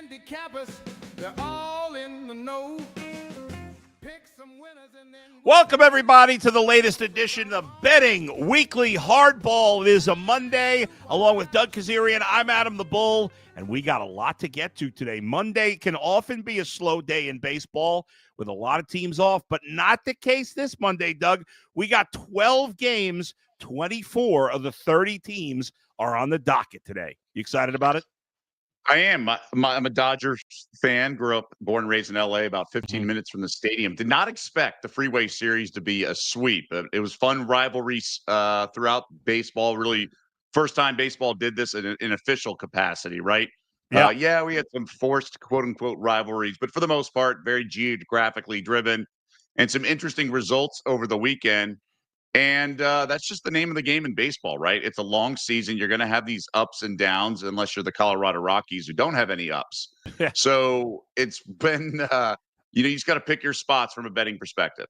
handicappers, they're all in the know. Pick some winners and then... Welcome, everybody, to the latest edition of Betting Weekly Hardball. It is a Monday. Along with Doug Kezirian, I'm Adam the Bull, and we got a lot to get to today. Monday can often be a slow day in baseball with a lot of teams off, but not the case this Monday, Doug. We got 12 games, 24 of the 30 teams are on the docket today. You excited about it? I am. I'm a Dodgers fan. Grew up, born and raised in LA, about 15 minutes from the stadium. Did not expect the Freeway Series to be a sweep. It was fun rivalries throughout baseball. Really, first time baseball did this in official capacity, right? Yeah. We had some forced quote unquote rivalries, but for the most part, very geographically driven, and some interesting results over the weekend. And that's just the name of the game in baseball, right? It's a long season. You're going to have these ups and downs unless you're the Colorado Rockies who don't have any ups. So it's been, you just got to pick your spots from a betting perspective.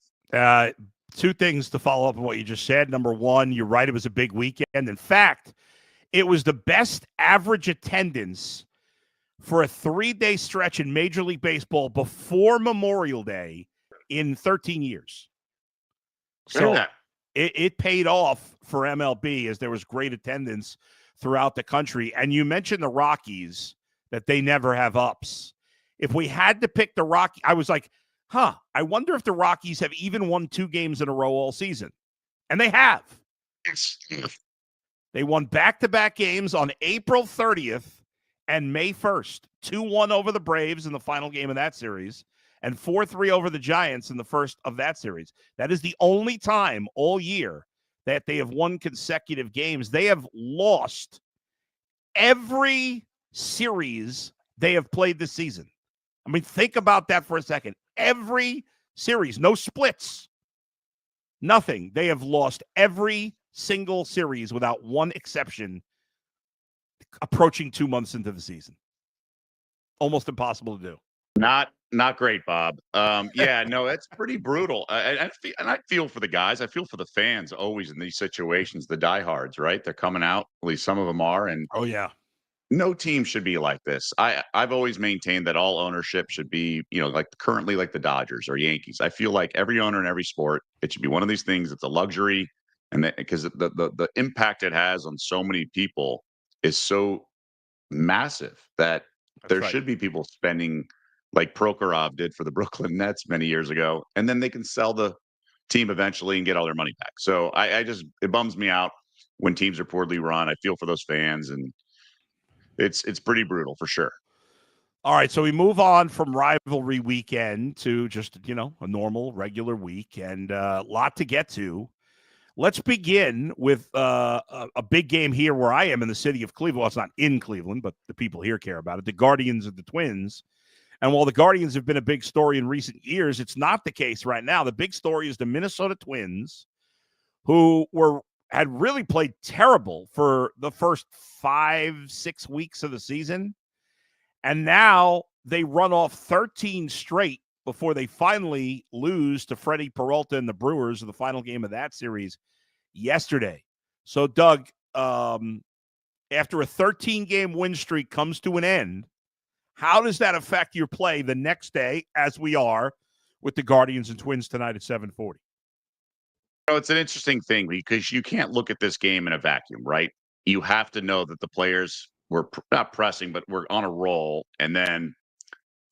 Two things to follow up on what you just said. Number one, you're right. It was a big weekend. In fact, it was the best average attendance for a 3-day stretch in Major League Baseball before Memorial Day in 13 years. So it paid off for MLB as there was great attendance throughout the country. And you mentioned the Rockies, that they never have ups. If we had to pick the Rockies, I was like, I wonder if the Rockies have even won 2 games in a row all season. And they have. They won back-to-back games on April 30th and May 1st. 2-1 over the Braves in the final game of that series, and 4-3 over the Giants in the first of that series. That is the only time all year that they have won consecutive games. They have lost every series they have played this season. I mean, think about that for a second. Every series, no splits, nothing. They have lost every single series without one exception, approaching 2 months into the season. Almost impossible to do. Not great, Bob. That's pretty brutal. I feel for the guys. I feel for the fans always in these situations, the diehards, right? They're coming out, at least some of them are. And oh, yeah. No team should be like this. I've always maintained that all ownership should be, like currently like the Dodgers or Yankees. I feel like every owner in every sport, it should be one of these things. It's a luxury. And because the impact it has on so many people is so massive that there should be people spending like Prokhorov did for the Brooklyn Nets many years ago, and then they can sell the team eventually and get all their money back. So it bums me out when teams are poorly run. I feel for those fans, and it's pretty brutal for sure. All right, so we move on from rivalry weekend to just, a normal, regular week, and a lot to get to. Let's begin with a big game here where I am in the city of Cleveland. Well, it's not in Cleveland, but the people here care about it. The Guardians and the Twins. And while the Guardians have been a big story in recent years, it's not the case right now. The big story is the Minnesota Twins, who had really played terrible for the first 5-6 weeks of the season. And now they run off 13 straight before they finally lose to Freddie Peralta and the Brewers in the final game of that series yesterday. So, Doug, after a 13-game win streak comes to an end, how does that affect your play the next day, as we are with the Guardians and Twins tonight at 7:40? It's an interesting thing because you can't look at this game in a vacuum, right? You have to know that the players were not pressing, but were on a roll. And then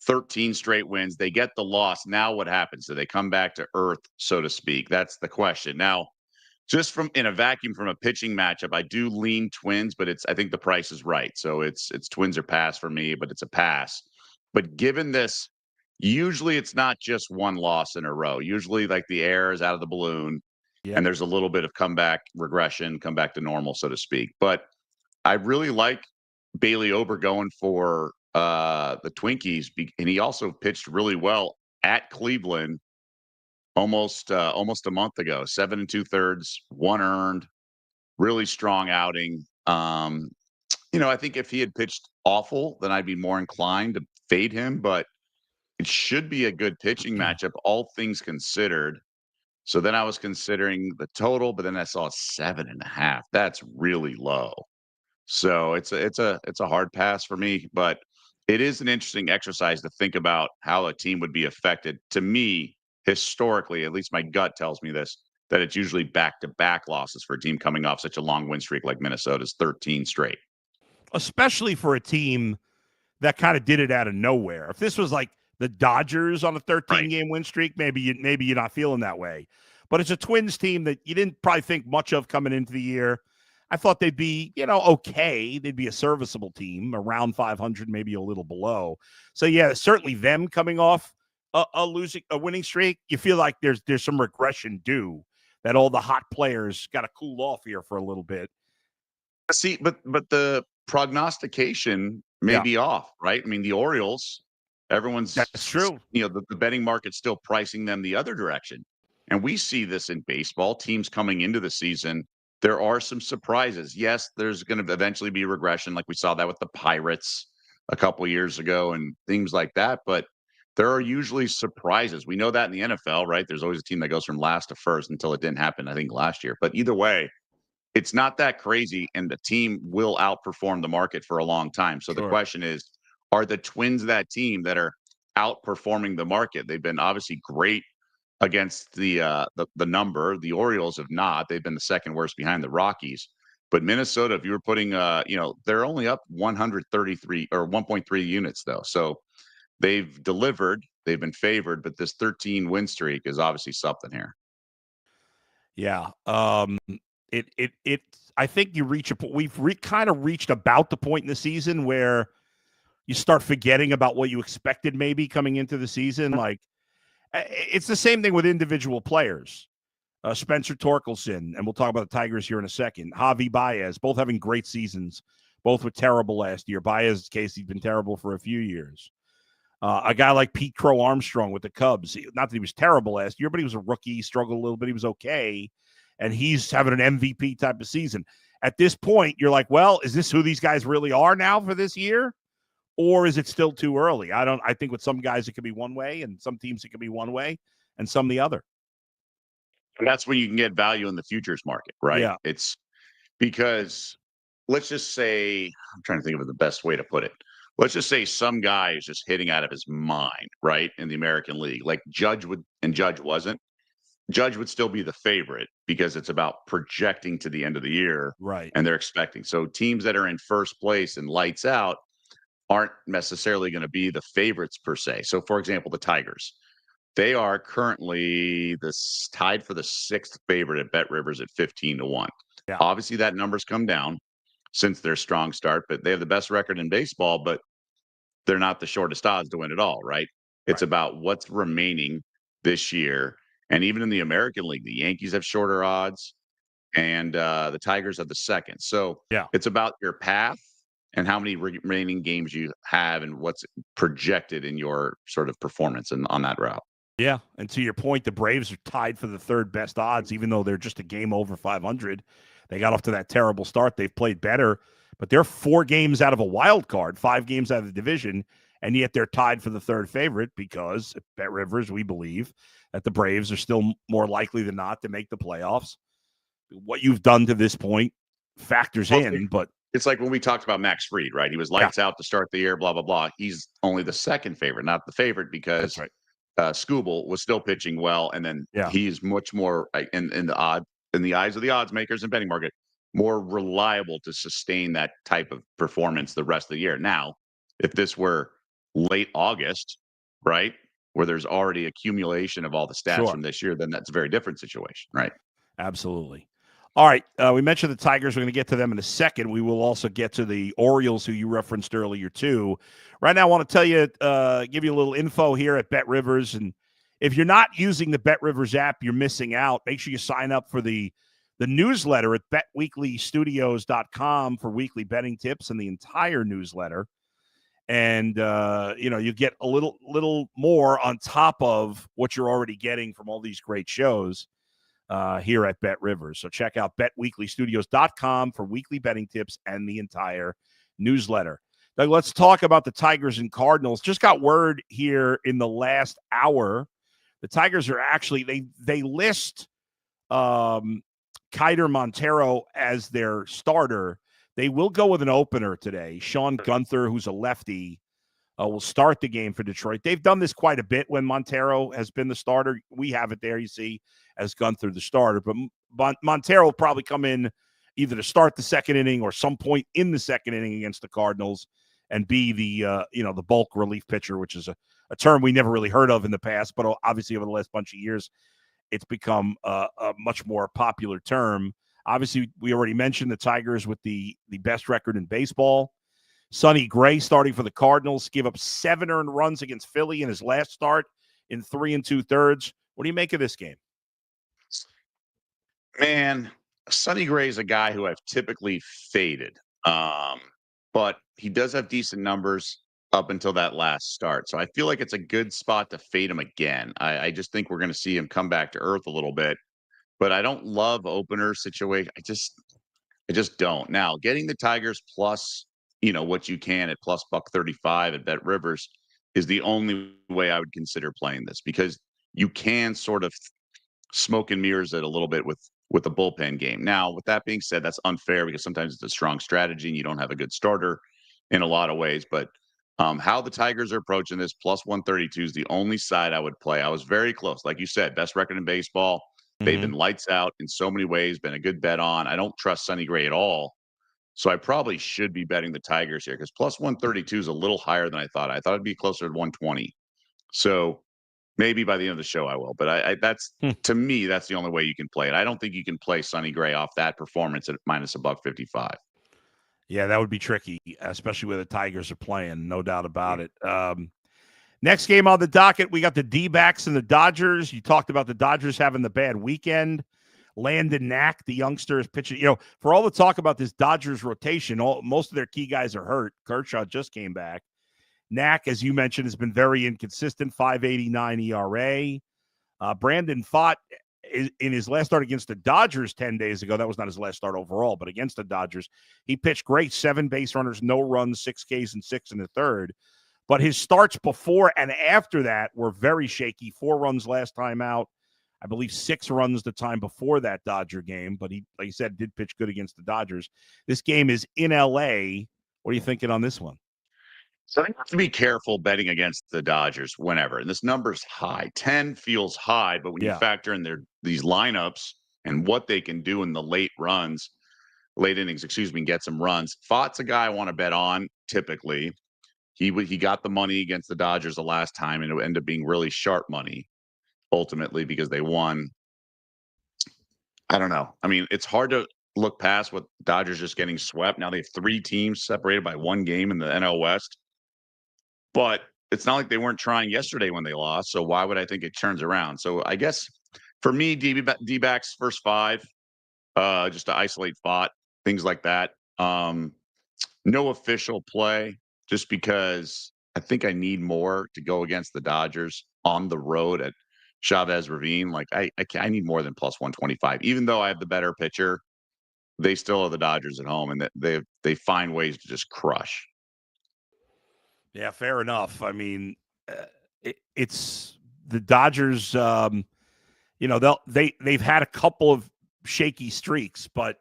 13 straight wins, they get the loss. Now what happens? Do they come back to earth, so to speak? That's the question. Now, just from in a vacuum from a pitching matchup, I do lean Twins, but I think the price is right. So it's Twins or pass for me, but it's a pass. But given this, usually it's not just one loss in a row. Usually like the air is out of the balloon and there's a little bit of comeback regression, come back to normal, so to speak. But I really like Bailey Ober going for the Twinkies, and he also pitched really well at Cleveland almost a month ago. 7 2/3, 1 earned, really strong outing. I think if he had pitched awful, then I'd be more inclined to fade him, but it should be a good pitching matchup, all things considered. So then I was considering the total, but then I saw 7.5. That's really low. So it's a hard pass for me, but it is an interesting exercise to think about how a team would be affected. To me, historically, at least my gut tells me this, that it's usually back-to-back losses for a team coming off such a long win streak like Minnesota's 13 straight. Especially for a team that kind of did it out of nowhere. If this was like the Dodgers on a 13-game win streak, maybe you're not feeling that way. But it's a Twins team that you didn't probably think much of coming into the year. I thought they'd be, okay. They'd be a serviceable team, around 500, maybe a little below. So yeah, certainly them coming off a winning streak, you feel like there's some regression due. That all the hot players got to cool off here for a little bit. See, but the prognostication may be off, right? I mean, the Orioles, That's true. The betting market's still pricing them the other direction. And we see this in baseball. Teams coming into the season, there are some surprises. Yes, there's going to eventually be regression, like we saw that with the Pirates a couple years ago and things like that. But there are usually surprises. We know that in the NFL, right? There's always a team that goes from last to first until it didn't happen, I think, last year. But either way, it's not that crazy, and the team will outperform the market for a long time. So the question is, are the Twins that team that are outperforming the market? They've been obviously great against the number. The Orioles have not. They've been the second worst behind the Rockies. But Minnesota, if you were putting, they're only up 133 or 1.3 units though. So they've delivered. They've been favored, but this 13 win streak is obviously something here. Yeah. I think you reach we've kind of reached about the point in the season where you start forgetting about what you expected maybe coming into the season. Like, it's the same thing with individual players. Spencer Torkelson, and we'll talk about the Tigers here in a second. Javi Baez, both having great seasons. Both were terrible last year. Baez's case, he's been terrible for a few years. A guy like Pete Crow Armstrong with the Cubs, not that he was terrible last year, but he was a rookie, struggled a little bit. He was okay. And he's having an MVP type of season. At this point, you're like, well, is this who these guys really are now for this year? Or is it still too early? I think with some guys it could be one way, and some teams it could be one way, and some the other. And that's when you can get value in the futures market, right? Yeah. It's because, let's just say, I'm trying to think of the best way to put it. Let's just say some guy is just hitting out of his mind, right? In the American League, like Judge wasn't. Judge would still be the favorite because it's about projecting to the end of the year. Right. And they're expecting. So teams that are in first place and lights out aren't necessarily going to be the favorites per se. So, for example, the Tigers, they are currently tied for the sixth favorite at Bet Rivers at 15-1. Yeah. Obviously, that number's come down since their strong start, but they have the best record in baseball, but they're not the shortest odds to win it all, right? It's about what's remaining this year. And even in the American League, the Yankees have shorter odds and the Tigers have the second. So it's about your path and how many remaining games you have and what's projected in your sort of performance on that route. Yeah. And to your point, the Braves are tied for the third best odds, even though they're just a game over 500. They got off to that terrible start. They've played better, but they're 4 games out of a wild card, 5 games out of the division. And yet they're tied for the third favorite because at Bet Rivers, we believe that the Braves are still more likely than not to make the playoffs. What you've done to this point factors in, but it's like when we talked about Max Fried, right? He was lights out to start the year, blah, blah, blah. He's only the second favorite, not the favorite, because Skubal was still pitching well. And then he's much more in the eyes of the odds makers and betting market, more reliable to sustain that type of performance the rest of the year. Now, if this were late August, right, where there's already accumulation of all the stats from this year, then that's a very different situation, right? Absolutely. All right. We mentioned the Tigers. We're going to get to them in a second. We will also get to the Orioles, who you referenced earlier, too. Right now, I want to tell you, give you a little info here at Bet Rivers. And if you're not using the Bet Rivers app, you're missing out. Make sure you sign up for the newsletter at betweeklystudios.com for weekly betting tips and the entire newsletter. And, you get a little more on top of what you're already getting from all these great shows here at Bet Rivers. So check out betweeklystudios.com for weekly betting tips and the entire newsletter. Doug, let's talk about the Tigers and Cardinals. Just got word here in the last hour. The Tigers are actually, they list Keider Montero as their starter. They will go with an opener today. Sean Gunther, who's a lefty, will start the game for Detroit. They've done this quite a bit when Montero has been the starter. We have it there, you see, as Gunther the starter. But Montero will probably come in either to start the second inning or some point in the second inning against the Cardinals and be the bulk relief pitcher, which is a term we never really heard of in the past, but obviously over the last bunch of years, it's become a much more popular term. Obviously, we already mentioned the Tigers with the best record in baseball. Sonny Gray starting for the Cardinals, gave up 7 earned runs against Philly in his last start in 3 2/3. What do you make of this game? Man, Sonny Gray is a guy who I've typically faded, but he does have decent numbers up until that last start. So I feel like it's a good spot to fade him again. I just think we're going to see him come back to earth a little bit, but I don't love opener situation. I just don't. Now, getting the Tigers plus, what you can at plus $135 at Bet Rivers is the only way I would consider playing this, because you can sort of smoke and mirrors it a little bit with the bullpen game. Now, with that being said, that's unfair because sometimes it's a strong strategy and you don't have a good starter in a lot of ways. But how the Tigers are approaching this, plus 132 is the only side I would play. I was very close. Like you said, best record in baseball. They've been lights out in so many ways, been a good bet on. I don't trust Sonny Gray at all. So I probably should be betting the Tigers here because plus 132 is a little higher than I thought. I thought it'd be closer to 120. So maybe by the end of the show I will. But that's to me, that's the only way you can play it. I don't think you can play Sonny Gray off that performance at minus $155. Yeah, that would be tricky, especially where the Tigers are playing. No doubt about it. Next game on the docket, we got the D-backs and the Dodgers. You talked about the Dodgers having the bad weekend. Landon Knack, the youngster, is pitching. For all the talk about this Dodgers rotation, most of their key guys are hurt. Kershaw just came back. Knack, as you mentioned, has been very inconsistent, 5.89 ERA. Brandon Pfaadt, in his last start against the Dodgers 10 days ago, that was not his last start overall, but against the Dodgers, he pitched great, 7 base runners, no runs, 6 Ks and 6 1/3. But his starts before and after that were very shaky. 4 runs last time out. I believe 6 runs the time before that Dodger game. But he, like you said, did pitch good against the Dodgers. This game is in L.A. What are you thinking on this one? So I have to be careful betting against the Dodgers whenever. And this number's high. 10 feels high, but when you factor in these lineups and what they can do in the late innings, and get some runs. Pfaadt's a guy I want to bet on typically. He got the money against the Dodgers the last time, and it ended up being really sharp money ultimately because they won. I don't know. I mean, it's hard to look past what Dodgers just getting swept. Now they have 3 teams separated by 1 game in the NL West. But it's not like they weren't trying yesterday when they lost. So why would I think it turns around? So I guess for me, D-backs first 5, just to isolate Pfaadt, things like that. No official play, just because I think I need more to go against the Dodgers on the road at Chavez Ravine. Like I need more than plus 125. Even though I have the better pitcher, they still are the Dodgers at home, and they find ways to just crush. Yeah, fair enough. I mean, it's the Dodgers. They've had a couple of shaky streaks, but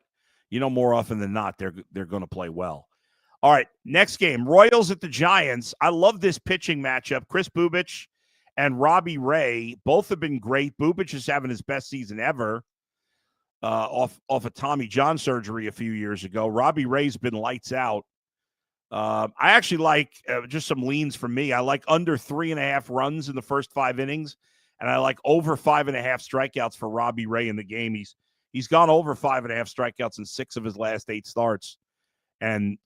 more often than not, they're going to play well. All right, next game, Royals at the Giants. I love this pitching matchup. Chris Bubic and Robbie Ray both have been great. Bubic is having his best season ever off a Tommy John surgery a few years ago. Robbie Ray's been lights out. I actually like just some leans from me. I like under 3.5 runs in the first 5 innings, and I like over 5.5 strikeouts for Robbie Ray in the game. He's gone over 5.5 strikeouts in 6 of his last 8 starts, and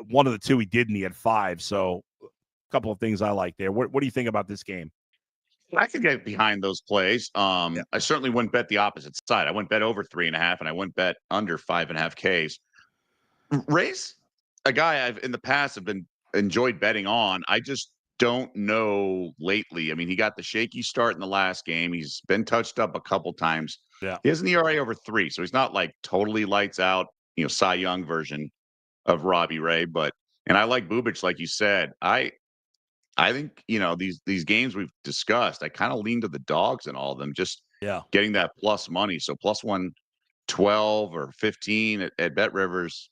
one of the 2 he did, and he had 5. So a couple of things I like there. What do you think about this game? I could get behind those plays. I certainly wouldn't bet the opposite side. I wouldn't bet over 3.5, and I wouldn't bet under 5.5 Ks. Ray's a guy I've in the past have been enjoyed betting on. I just don't know lately. I mean, he got the shaky start in the last game. He's been touched up a couple times. Yeah. He has an ERA over 3, so he's not like totally lights out, Cy Young version of Robbie Ray. And I like Bubic, like you said. I think, these games we've discussed, I kind of lean to the dogs in all of them, just getting that plus money. So plus 112 or 15 at Bet Rivers.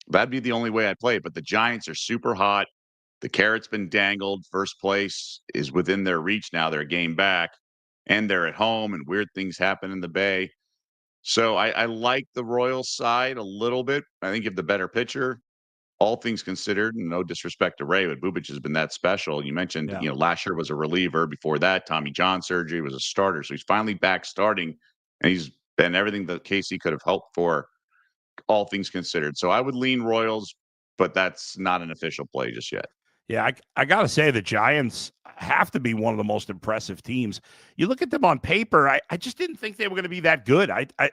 That'd be the only way I'd play it. But the Giants are super hot. The carrot's been dangled. First place is within their reach now. They're a game back, and they're at home, and weird things happen in the Bay. So I like the Royals side a little bit. I think you have the better pitcher, all things considered, and no disrespect to Ray, but Bubic has been that special. You mentioned, Yeah. last year was a reliever. Before that, Tommy John surgery, was a starter. So he's finally back starting, and he's been everything that Casey could have hoped for, all things considered. So I would lean Royals, but that's not an official play just yet. Yeah, I got to say the Giants have to be one of the most impressive teams. You look at them on paper, I just didn't think they were going to be that good. I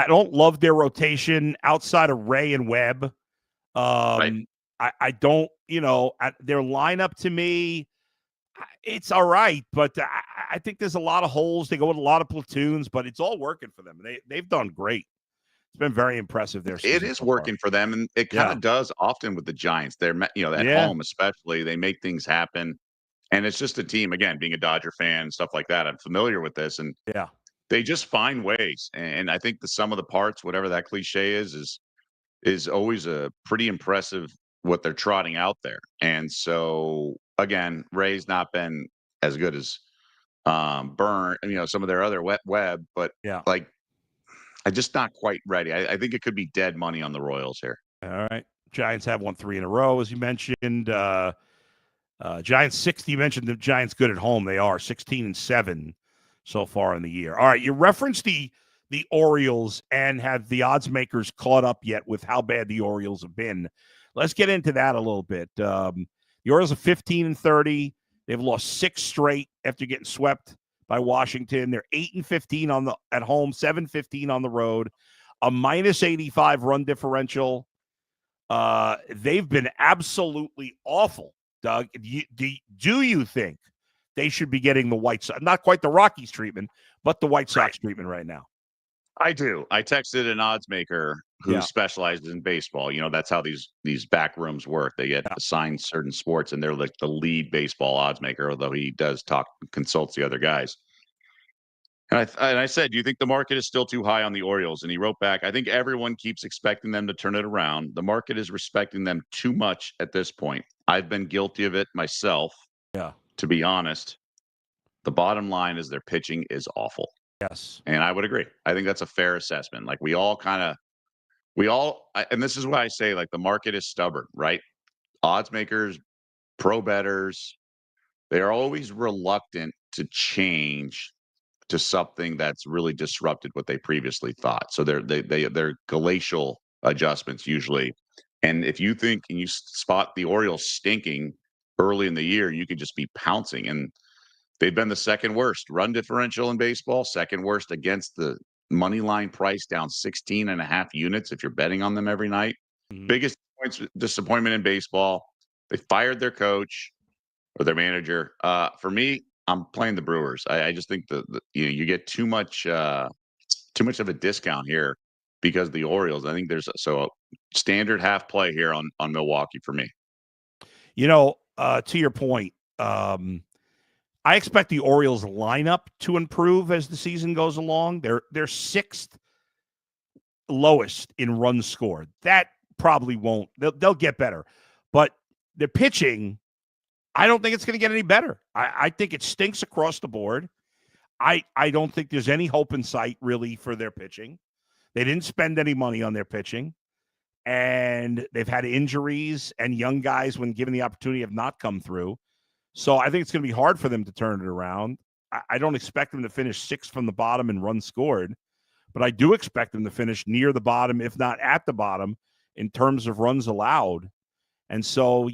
don't love their rotation outside of Ray and Webb. Right. I don't, their lineup to me, it's all right, but I think there's a lot of holes. They go with a lot of platoons, but it's all working for them. They've done great. It's been very impressive. It is working for them, and it kind of does often with the Giants. They're, at home especially, they make things happen, and it's just a team. Again, being a Dodger fan and stuff like that, I'm familiar with this, and they just find ways. And I think the sum of the parts, whatever that cliche is always a pretty impressive what they're trotting out there. And so again, Ray's not been as good as Burn, some of their other Webb, but like I'm just not quite ready. I think it could be dead money on the Royals here. All right. Giants have won 3 in a row, as you mentioned. Giants 60. You mentioned the Giants good at home. They are 16-7 so far in the year. All right. You referenced the Orioles, and have the odds makers caught up yet with how bad the Orioles have been? Let's get into that a little bit. The Orioles are 15-30. They've lost 6 straight after getting swept by Washington. They're 8-15 at home, 7-15 on the road, a -85 run differential. They've been absolutely awful. Doug, do you think they should be getting the White Sox, not quite the Rockies treatment, but the White Sox treatment right now? I do. I texted an odds maker who specializes in baseball. That's how these back rooms work. They get assigned certain sports, and they're like the lead baseball odds maker, although he does consults the other guys. And I said, do you think the market is still too high on the Orioles? And he wrote back, I think everyone keeps expecting them to turn it around. The market is respecting them too much at this point. I've been guilty of it myself. Yeah. To be honest, the bottom line is their pitching is awful. Yes. And I would agree. I think that's a fair assessment. Like and this is why I say, like, the market is stubborn, right? Odds makers, pro bettors, they're always reluctant to change to something that's really disrupted what they previously thought. So they're glacial adjustments usually. And if you think and you spot the Orioles stinking early in the year, you could just be pouncing. And they've been the second worst run differential in baseball, second worst against the money line price, down 16.5 units if you're betting on them every night. Mm-hmm. Biggest disappointment in baseball. They fired their coach or their manager. For me, I'm playing the Brewers. I just think you get too much of a discount here because the Orioles. I think there's a standard half play here on Milwaukee for me. To your point, I expect the Orioles lineup to improve as the season goes along. They're 6th lowest in runs scored. That probably won't. They'll get better, but the pitching, I don't think it's going to get any better. I think it stinks across the board. I don't think there's any hope in sight really for their pitching. They didn't spend any money on their pitching, and they've had injuries, and young guys, when given the opportunity, have not come through. So I think it's going to be hard for them to turn it around. I don't expect them to finish 6th from the bottom in runs scored, but I do expect them to finish near the bottom, if not at the bottom, in terms of runs allowed. And so,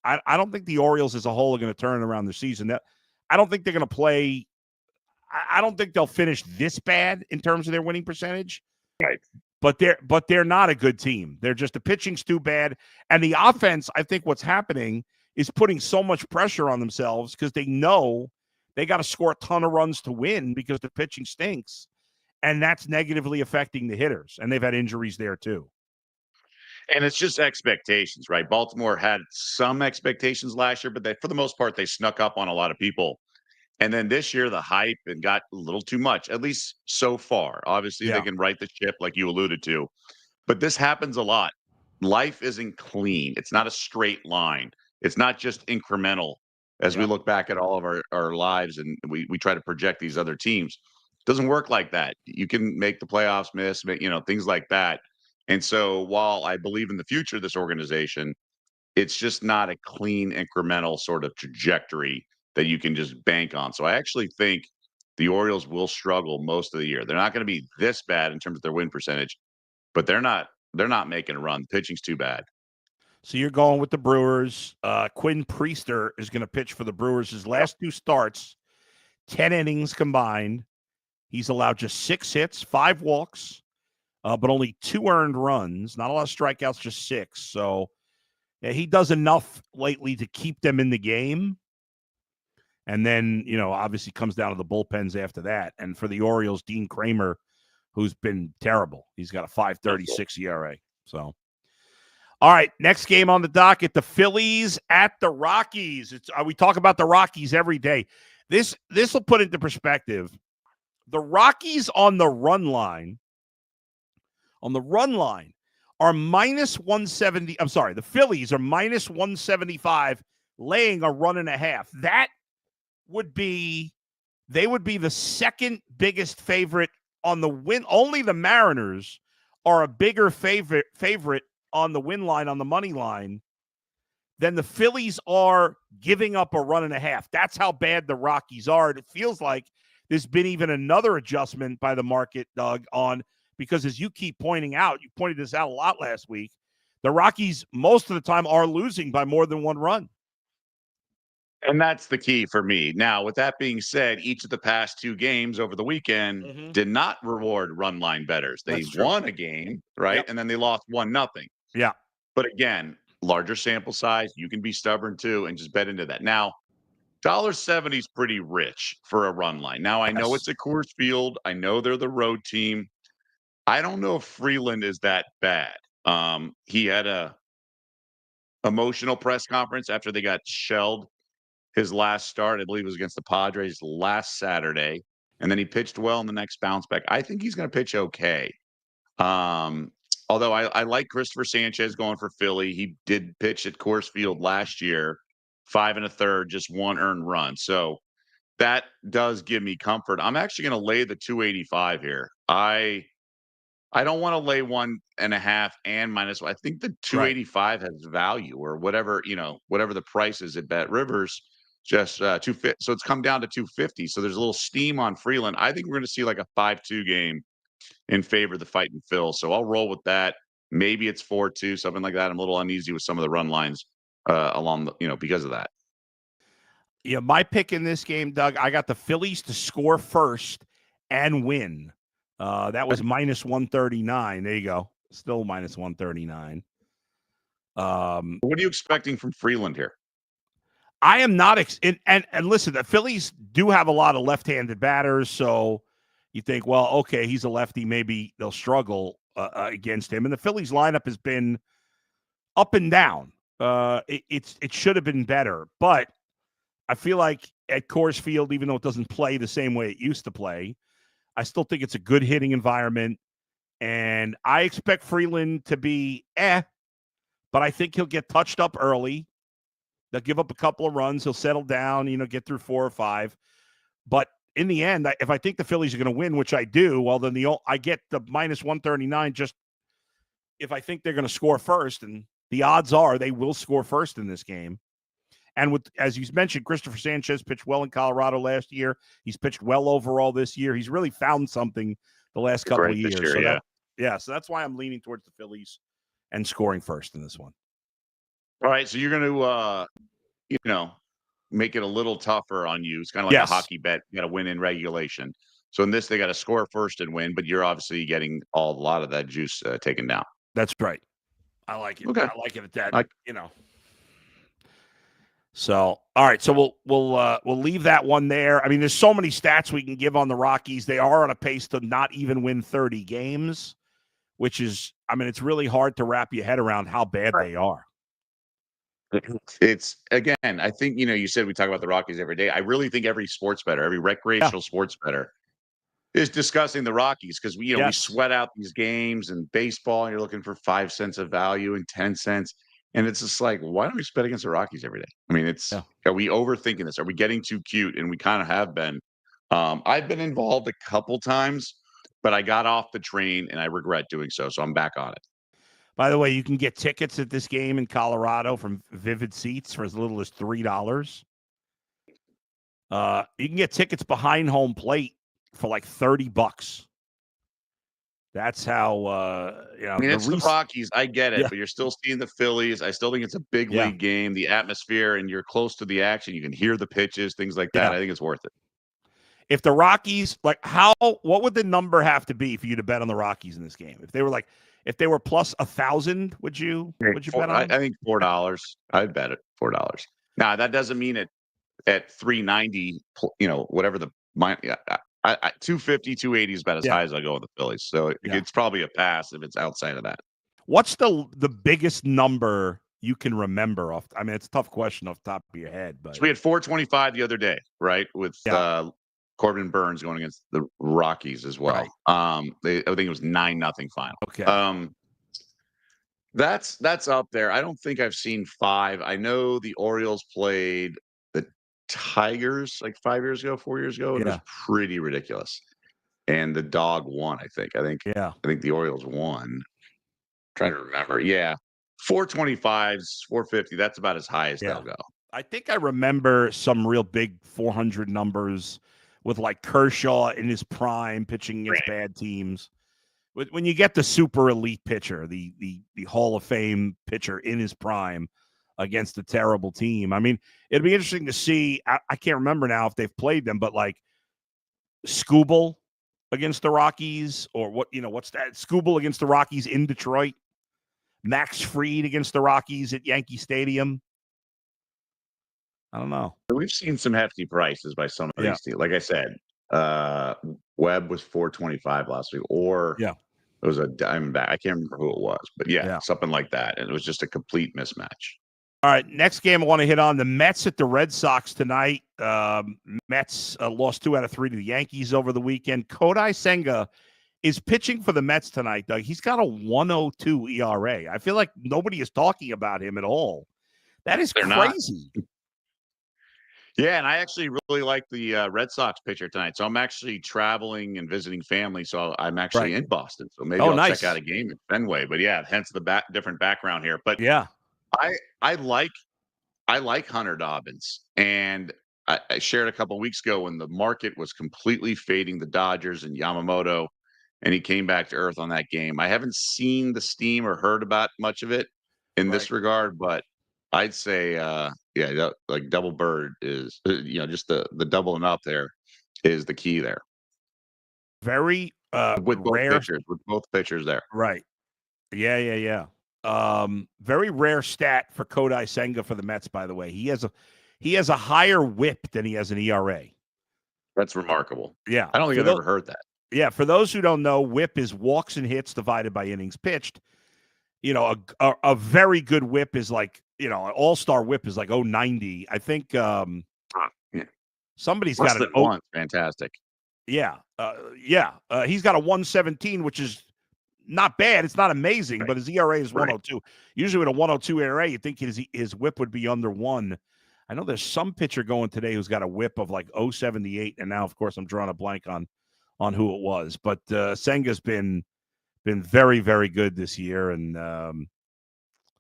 I don't think the Orioles as a whole are going to turn around the season. I don't think they're going to play. I don't think they'll finish this bad in terms of their winning percentage. Right. But they're not a good team. They're just, the pitching's too bad. And the offense, I think what's happening is putting so much pressure on themselves because they know they got to score a ton of runs to win because the pitching stinks. And that's negatively affecting the hitters. And they've had injuries there too. And it's just expectations, right? Baltimore had some expectations last year, but for the most part, they snuck up on a lot of people. And then this year, the hype and got a little too much, at least so far. Obviously, they can right the ship like you alluded to. But this happens a lot. life isn't clean. It's not a straight line. It's not just incremental. As we Yep. look back at all of our lives and we try to project these other teams, it doesn't work like that. You can make the playoffs, miss, things like that. And so while I believe in the future of this organization, it's just not a clean incremental sort of trajectory that you can just bank on. So I actually think the Orioles will struggle most of the year. They're not going to be this bad in terms of their win percentage, but they're not making a run. The pitching's too bad. So you're going with the Brewers. Quinn Priester is going to pitch for the Brewers. His last two starts, 10 innings combined. He's allowed just 6 hits, 5 walks, but only 2 earned runs. Not a lot of strikeouts, just 6. So yeah, he does enough lately to keep them in the game. And then, obviously comes down to the bullpens after that. And for the Orioles, Dean Kramer, who's been terrible. He's got a 5.36 ERA. So, all right, next game on the docket, the Phillies at the Rockies. We talk about the Rockies every day. This will put into perspective. The Rockies on the run line are minus 170. I'm sorry, the Phillies are minus 175, laying a run and a half. They would be the second biggest favorite on the win. Only the Mariners are a bigger favorite on the win line, on the money line, than the Phillies are giving up a run and a half. That's how bad the Rockies are. And it feels like there's been even another adjustment by the market, Doug, because as you keep pointing out, you pointed this out a lot last week, the Rockies most of the time are losing by more than one run. And that's the key for me. Now, with that being said, each of the past 2 games over the weekend did not reward run line bettors. They won a game, right? Yep. And then they lost 1-0. Yeah. But again, larger sample size, you can be stubborn too and just bet into that. Now, $1.70 is pretty rich for a run line. Now, I know it's a Coors Field. I know they're the road team. I don't know if Freeland is that bad. He had a emotional press conference after they got shelled his last start. I believe it was against the Padres last Saturday, and then he pitched well in the next bounce back. I think he's going to pitch okay. Although I like Christopher Sanchez going for Philly. He did pitch at Coors Field last year, 5 1/3, just 1 earned run. So that does give me comfort. I'm actually going to lay the 285 here. I don't want to lay 1.5 and minus. I think the 285 has value, or whatever the price is at Bet Rivers. Just 250. So it's come down to 250. So there's a little steam on Freeland. I think we're going to see like a 5-2 game in favor of the Fighting Phil. So I'll roll with that. Maybe it's 4-2, something like that. I'm a little uneasy with some of the run lines because of that. Yeah, my pick in this game, Doug, I got the Phillies to score first and win. That was minus 139. There you go. Still minus 139. What are you expecting from Freeland here? I am not and listen, the Phillies do have a lot of left-handed batters, so you think, well, okay, he's a lefty, maybe they'll struggle against him. And the Phillies lineup has been up and down. It should have been better, but I feel like at Coors Field, even though it doesn't play the same way it used to play, I still think it's a good hitting environment, and I expect Freeland to be but I think he'll get touched up early. They'll give up a couple of runs. He'll settle down, get through 4 or 5. But in the end, if I think the Phillies are going to win, which I do, well, then I get the minus 139 just if I think they're going to score first, and the odds are they will score first in this game. And as you mentioned, Christopher Sanchez pitched well in Colorado last year. He's pitched well overall this year. He's really found something the last couple of years. So that's why I'm leaning towards the Phillies and scoring first in this one. All right, so you're going to, make it a little tougher on you. It's kind of like a hockey bet. You got to win in regulation. So in this, they got to score first and win, but you're obviously getting a lot of that juice taken down. That's right. I like it. Okay. I like it at that. So, all right. So we'll leave that one there. I mean, there's so many stats we can give on the Rockies. They are on a pace to not even win 30 games, which is, it's really hard to wrap your head around how bad they are. It's, again, I think, you said we talk about the Rockies every day. I really think every sports bettor, every recreational sports bettor is discussing the Rockies because we Yes. sweat out these games and baseball, and you're looking for 5 cents of value and 10 cents. And it's just like, why don't we bet against the Rockies every day? I mean, Yeah. are we overthinking this? Are we getting too cute? And we kind of have been. I've been involved a couple times, but I got off the train and I regret doing so. So I'm back on it. By the way, you can get tickets at this game in Colorado from Vivid Seats for as little as $3. You can get tickets behind home plate for like $30. That's how I mean, it's the Rockies. I get it, Yeah. but you're still seeing the Phillies. I still think it's a big Yeah. league game, the atmosphere, and you're close to the action. You can hear the pitches, things like that. Yeah. I think it's worth it. If the Rockies, what would the number have to be for you to bet on the Rockies in this game? If they were plus 1,000, would you bet on them? I think $4. I'd bet it $4. Now that doesn't mean it at 390. Whatever the 250, 280 is about as high as I go with the Phillies. So it's probably a pass if it's outside of that. What's the biggest number you can remember off? I mean, it's a tough question off the top of your head, but so we had 425 the other day, right? With Corbin Burns going against the Rockies as well. Right. I think it was 9-0 final. Okay. That's up there. I don't think I've seen 5. I know the Orioles played the Tigers like 4 years ago. And it was pretty ridiculous. And the dog won, I think. I think the Orioles won. I'm trying to remember. Yeah. 425s, 450. That's about as high as they'll go. I think I remember some real big 400 numbers with like Kershaw in his prime pitching against bad teams. When you get the super elite pitcher, the Hall of Fame pitcher in his prime against a terrible team. I mean, it'd be interesting to see. I can't remember now if they've played them, but like Skubal against the Rockies, or what's that? Skubal against the Rockies in Detroit. Max Fried against the Rockies at Yankee Stadium. I don't know. We've seen some hefty prices by some of these teams. Like I said, Webb was 425 last week, or it was a Diamondback. I can't remember who it was, but something like that. And it was just a complete mismatch. All right, next game I want to hit on, the Mets at the Red Sox tonight. Mets lost 2 out of 3 to the Yankees over the weekend. Kodai Senga is pitching for the Mets tonight, Doug. He's got a 1.02 ERA. I feel like nobody is talking about him at all. That is crazy. Yeah, and I actually really like the Red Sox pitcher tonight. So I'm actually traveling and visiting family. So I'm actually in Boston. So maybe I'll check out a game at Fenway. But hence the different background here. But I like Hunter Dobbins, and I shared a couple of weeks ago when the market was completely fading the Dodgers and Yamamoto, and he came back to earth on that game. I haven't seen the steam or heard about much of it in this regard, but I'd say, like double bird is, just the doubling up there is the key there. Very with rare both pitchers there. Right. Yeah. Very rare stat for Kodai Senga for the Mets, by the way. He has a higher whip than he has an ERA. That's remarkable. Yeah. I don't think I've ever heard that. Yeah, for those who don't know, whip is walks and hits divided by innings pitched. A very good whip is like, an all-star whip is like 0.90. I think somebody's Less got than one. Fantastic. Yeah. He's got a 117, which is not bad. It's not amazing, but his ERA is 102. Usually with a 102 ERA, you'd think his whip would be under 1. I know there's some pitcher going today who's got a whip of like 0.78, and now, of course, I'm drawing a blank on who it was. But Senga's been very, very good this year. And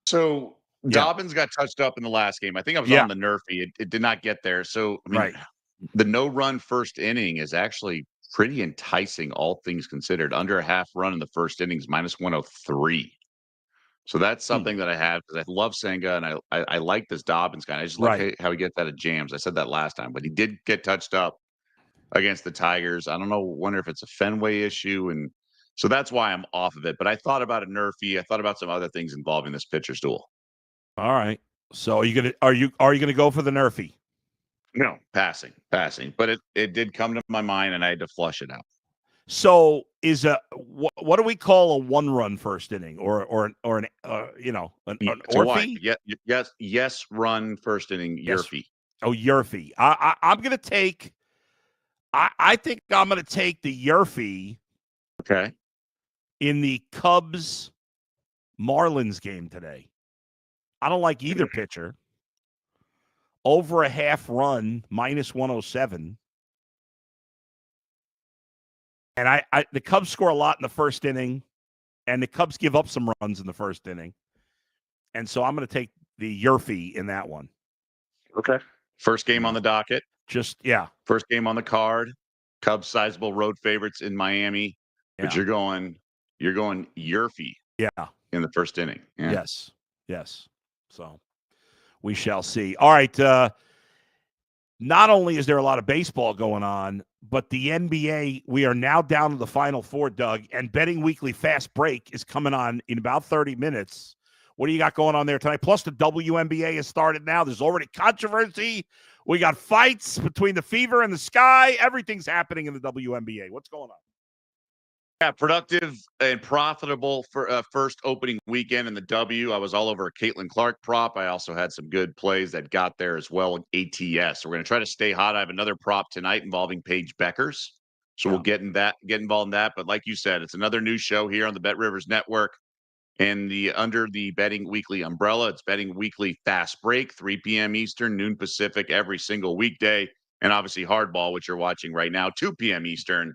so Dobbins got touched up in the last game. I think I was on the Nerfy. It did not get there. So, I mean, the no-run first inning is actually pretty enticing, all things considered. Under a half run in the first innings, minus 103. So that's something that I have because I love Senga, and I like this Dobbins guy. I just like how he gets out of jams. I said that last time, but he did get touched up against the Tigers. I don't know, wonder if it's a Fenway issue, and so that's why I'm off of it. But I thought about a Nerfy. I thought about some other things involving this pitcher's duel. All right. So are you gonna go for the Nerfy? No, passing. But it did come to my mind, and I had to flush it out. So is what do we call a 1-run first inning or an Orphy? Yes, run first inning, Yerfy. Oh, Yerfy. I'm gonna take I think I'm going to take the Yerfie Okay. in the Cubs Marlins game today. I don't like either pitcher. Over a half run, minus 107. And the Cubs score a lot in the first inning, and the Cubs give up some runs in the first inning. And so I'm going to take the Yerfie in that one. Okay. First game on the docket. Yeah. First game on the card. Cubs sizable road favorites in Miami. Yeah. But you're going Yerfie. Yeah. In the first inning. Yeah. Yes. So we shall see. All right. Not only is there a lot of baseball going on, but the NBA, we are now down to the Final Four, Doug, and Betting Weekly Fast Break is coming on in about 30 minutes. What do you got going on there tonight? Plus, the WNBA has started now. There's already controversy. We got fights between the Fever and the Sky. Everything's happening in the WNBA. What's going on? Yeah, productive and profitable for first opening weekend in the W. I was all over a Caitlin Clark prop. I also had some good plays that got there as well in ATS. So we're going to try to stay hot. I have another prop tonight involving Paige Beckers. So we'll get involved in that. But like you said, it's another new show here on the Bet Rivers Network. And under the Betting Weekly umbrella, it's Betting Weekly Fast Break, 3 p.m. Eastern, noon Pacific, every single weekday. And obviously Hardball, which you're watching right now, 2 p.m. Eastern,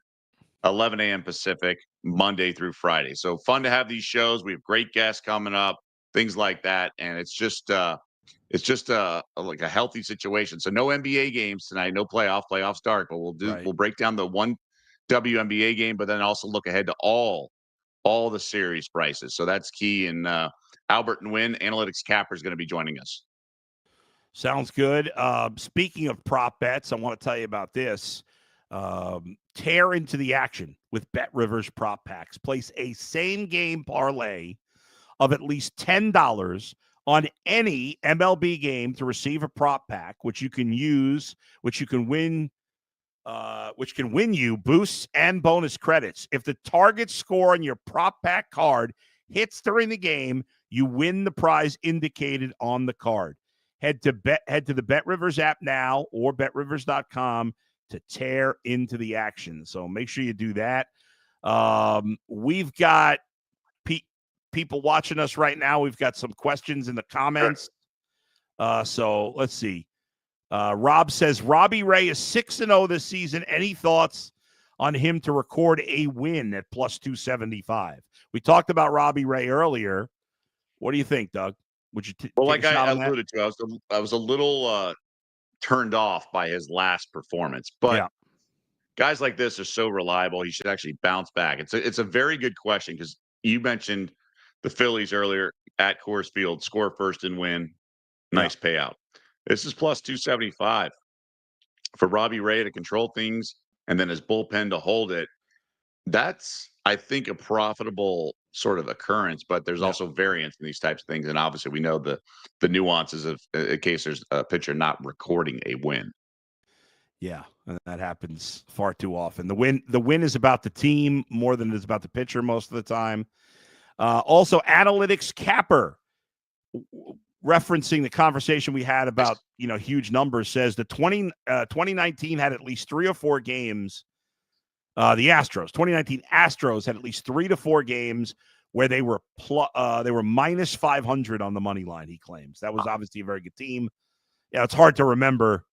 11 a.m. Pacific, Monday through Friday. So fun to have these shows. We have great guests coming up, things like that. And it's just like a healthy situation. So no NBA games tonight, no playoffs start, but we'll break down the one WNBA game, but then also look ahead to all the series prices. So that's key. And Albert and Wynn, Analytics Capper, is going to be joining us. Sounds good. Speaking of prop bets, I want to tell you about this. Tear into the action with Bet Rivers prop packs. Place a same game parlay of at least $10 on any MLB game to receive a prop pack, which can win you boosts and bonus credits. If the target score on your prop pack card hits during the game, you win the prize indicated on the card. Head to the Bet Rivers app now or betrivers.com to tear into the action. So make sure you do that. We've got people watching us right now. We've got some questions in the comments. So let's see. Rob says Robbie Ray is 6-0 this season. Any thoughts on him to record a win at plus 275? We talked about Robbie Ray earlier. What do you think, Doug? Would you like I alluded to, I was a little turned off by his last performance, but guys like this are so reliable. He should actually bounce back. It's a very good question because you mentioned the Phillies earlier at Coors Field, score first and win. Nice payout. This is plus 275 for Robbie Ray to control things and then his bullpen to hold it. That's, I think, a profitable sort of occurrence, but there's also variance in these types of things. And obviously we know the nuances of in case there's a pitcher not recording a win. Yeah, and that happens far too often. The win is about the team more than it is about the pitcher most of the time. Also, Analytics Capper, referencing the conversation we had about huge numbers, says the 2019 had at least 3 or 4 games. The 2019 Astros had at least 3 to 4 games where they were minus 500 on the money line. He claims that was obviously a very good team. Yeah, it's hard to remember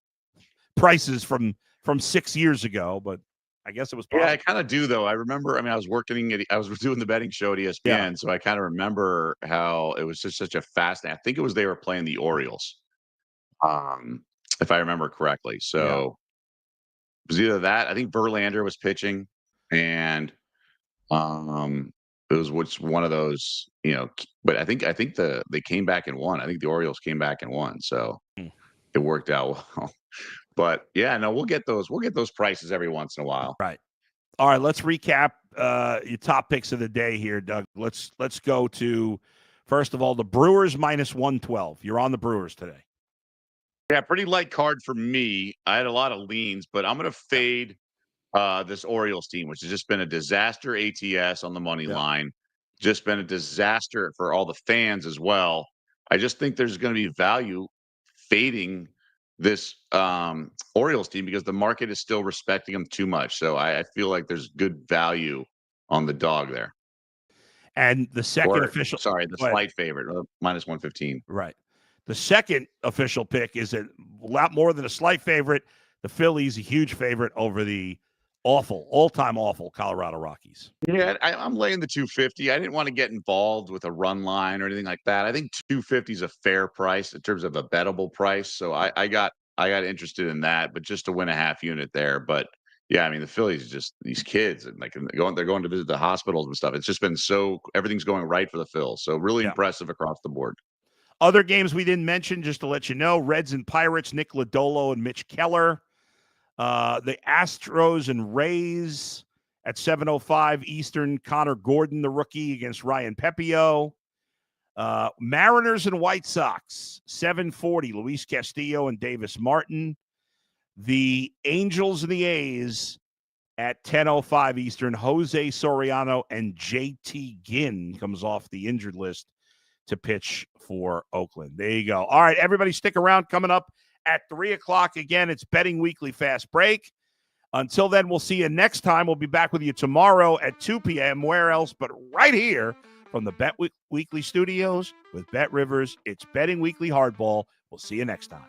prices from 6 years ago, but I guess it was possible. Yeah, I kind of do though. I remember. I mean, I was doing the betting show at ESPN, so I kind of remember how it was just such a fascinating. I think it was they were playing the Orioles, if I remember correctly. So it was either that. I think Verlander was pitching, and it was one of those, But I think they came back and won. I think the Orioles came back and won, so it worked out well. But yeah, no, we'll get those prices every once in a while. Right. All right, let's recap your top picks of the day here, Doug. Let's go to, first of all, the Brewers minus 112. You're on the Brewers today. Yeah, pretty light card for me. I had a lot of leans, but I'm going to fade this Orioles team, which has just been a disaster ATS on the money line. Just been a disaster for all the fans as well. I just think there's going to be value fading this Orioles team because the market is still respecting them too much. So I feel like there's good value on the dog there. And the second official, the slight favorite, minus 115. Right. The second official pick is a lot more than a slight favorite. The Phillies, a huge favorite over the all-time awful Colorado Rockies. Yeah, I'm laying the 250. I didn't want to get involved with a run line or anything like that. I think 250 is a fair price in terms of a bettable price. So I got interested in that, but just to win a half unit there. But yeah, I mean the Phillies just these kids and they're going to visit the hospitals and stuff. It's just been everything's going right for the Phils. So really impressive across the board. Other games we didn't mention, just to let you know, Reds and Pirates, Nick Lodolo and Mitch Keller. The Astros and Rays at 7:05 Eastern, Connor Gordon, the rookie, against Ryan Pepio. Mariners and White Sox, 7:40, Luis Castillo and Davis Martin. The Angels and the A's at 10:05 Eastern, Jose Soriano and JT Ginn comes off the injured list to pitch for Oakland. There you go. All right, everybody stick around. Coming up at 3 o'clock again, it's Betting Weekly Fast Break. Until then, we'll see you next time. We'll be back with you tomorrow at 2 p.m. Where else but right here from the Bet Weekly studios with Bet Rivers. It's Betting Weekly Hardball. We'll see you next time.